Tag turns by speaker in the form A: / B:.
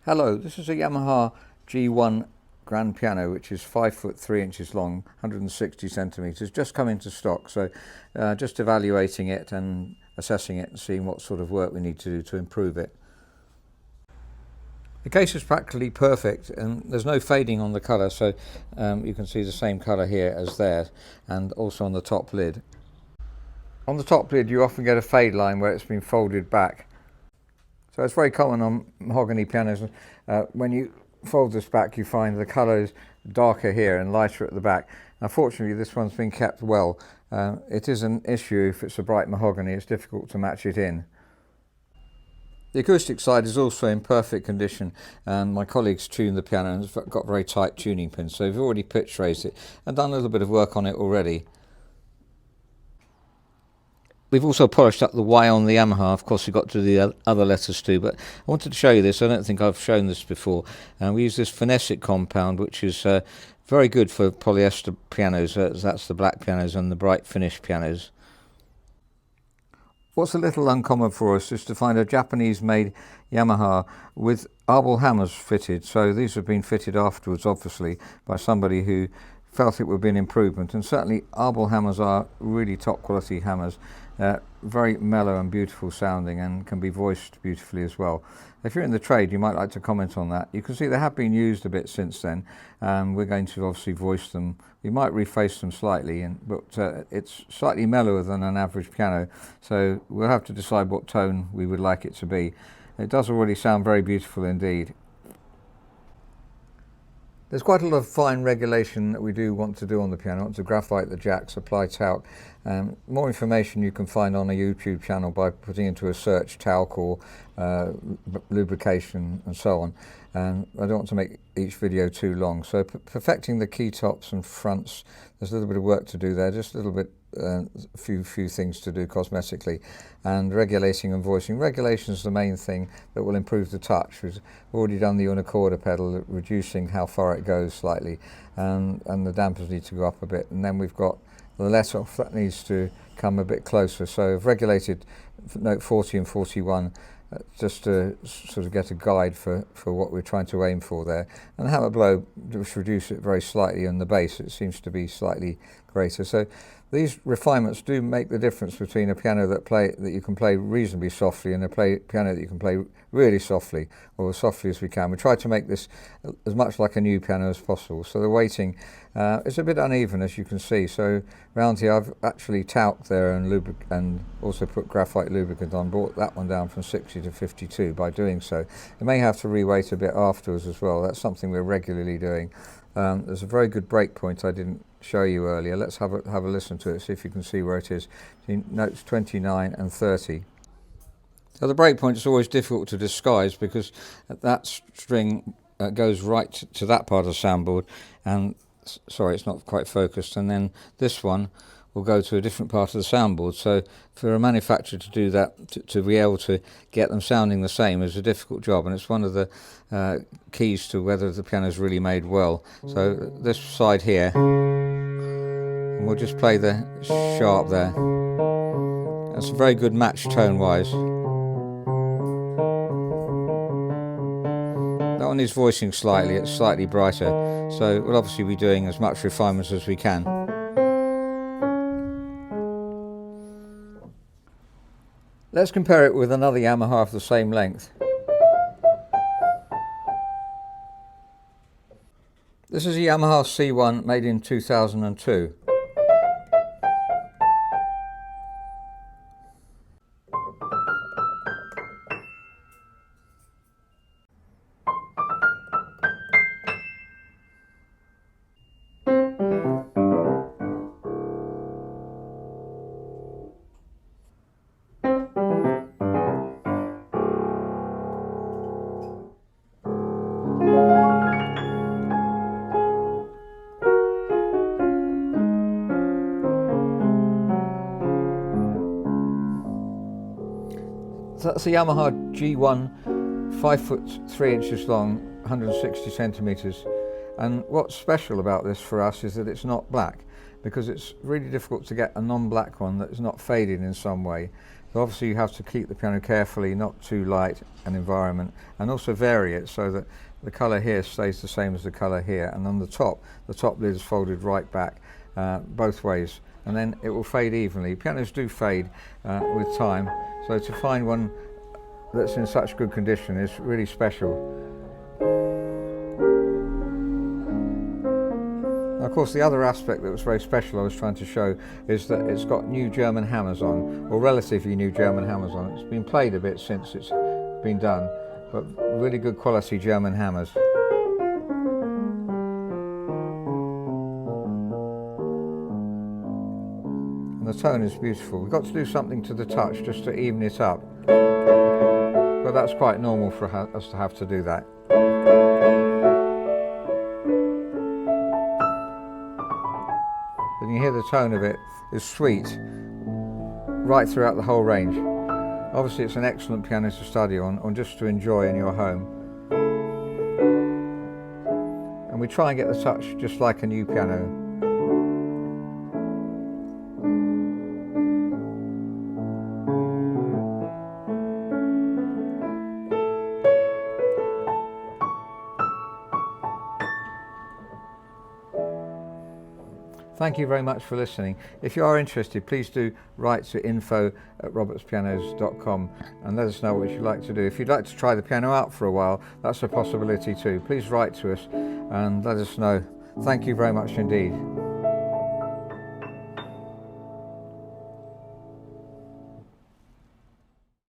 A: Hello, this is a Yamaha G1 grand piano, which is 5 foot 3 inches long, 160 centimeters, just come into stock. So just evaluating it and assessing it and seeing what sort of work we need to do to improve it. The case is practically perfect and there's no fading on the colour, so you can see the same colour here as there, and also on the top lid. On the top lid you often get a fade line where it's been folded back. So it's very common on mahogany pianos. When you fold this back, you find the colour is darker here and lighter at the back. Unfortunately, this one's been kept well. It is an issue if it's a bright mahogany, it's difficult to match it in. The acoustic side is also in perfect condition, and my colleagues tuned the piano and it's got very tight tuning pins, so we've already pitch raised it and done a little bit of work on it already. We've also polished up the Y on the Yamaha. Of course, we've got to do the other letters too, but I wanted to show you this. I don't think I've shown this before. We use this phenesic compound, which is very good for polyester pianos. That's the black pianos and the bright finish pianos. What's a little uncommon for us is to find a Japanese-made Yamaha with Abel hammers fitted. So these have been fitted afterwards, obviously, by somebody who felt it would be an improvement, and certainly Abel hammers are really top quality hammers, very mellow and beautiful sounding, and can be voiced beautifully as well. If you're in the trade, you might like to comment on that. You can see they have been used a bit since then, and we're going to obviously voice them. We might reface them slightly, but it's slightly mellower than an average piano, so we'll have to decide what tone we would like it to be. It does already sound very beautiful indeed. There's quite a lot of fine regulation that we do want to do on the piano. I want to graphite the jacks, apply talc. More information you can find on a YouTube channel by putting into a search talc or lubrication and so on. I don't want to make each video too long. So perfecting the key tops and fronts, there's a little bit of work to do there, just a little bit, a few things to do cosmetically, and regulating and voicing. Regulation is the main thing that will improve the touch. We've already done the unicorda pedal, reducing how far it goes slightly, and the dampers need to go up a bit, and then we've got the let off that needs to come a bit closer. So I've regulated note 40 and 41 just to sort of get a guide for what we're trying to aim for there, and hammer blow, just reduce it very slightly, and the bass, it seems to be slightly greater. So these refinements do make the difference between a piano that you can play reasonably softly and a piano that you can play really softly, or as softly as we can. We try to make this as much like a new piano as possible. So the weighting is a bit uneven, as you can see. So round here I've actually talked there and also put graphite lubricant on, brought that one down from 60 to 52 by doing so. You may have to reweight a bit afterwards as well. That's something we're regularly doing. There's a very good break point I didn't show you earlier. Let's have a listen to it, see if you can see where it is. Notes 29 and 30. So the break point is always difficult to disguise because that string goes right to that part of the soundboard, and sorry, it's not quite focused, and then this one will go to a different part of the soundboard. So for a manufacturer to do that, to be able to get them sounding the same, is a difficult job, and it's one of the keys to whether the piano is really made well. So this side here, and we'll just play the sharp there. That's a very good match tone-wise. That one is voicing slightly, it's slightly brighter, so we'll obviously be doing as much refinements as we can. Let's compare it with another Yamaha of the same length. This is a Yamaha C1 made in 2002. So that's a Yamaha G1, 5 foot 3 inches long, 160 centimeters. And what's special about this for us is that it's not black, because it's really difficult to get a non-black one that is not faded in some way. So obviously you have to keep the piano carefully, not too light an environment, and also vary it so that the colour here stays the same as the colour here, and on the top lid is folded right back both ways, and then it will fade evenly. Pianos do fade with time, so to find one that's in such good condition is really special. Of course, the other aspect that was very special I was trying to show is that it's got new German hammers on, or relatively new German hammers on. It's been played a bit since it's been done, but really good quality German hammers. And the tone is beautiful. We've got to do something to the touch just to even it up, but that's quite normal for us to have to do that. And you hear the tone of it is sweet right throughout the whole range. Obviously it's an excellent piano to study on, or just to enjoy in your home. And we try and get the touch just like a new piano. Thank you very much for listening. If you are interested, please do write to info@robertspianos.com and let us know what you'd like to do. If you'd like to try the piano out for a while, that's a possibility too. Please write to us and let us know. Thank you very much indeed.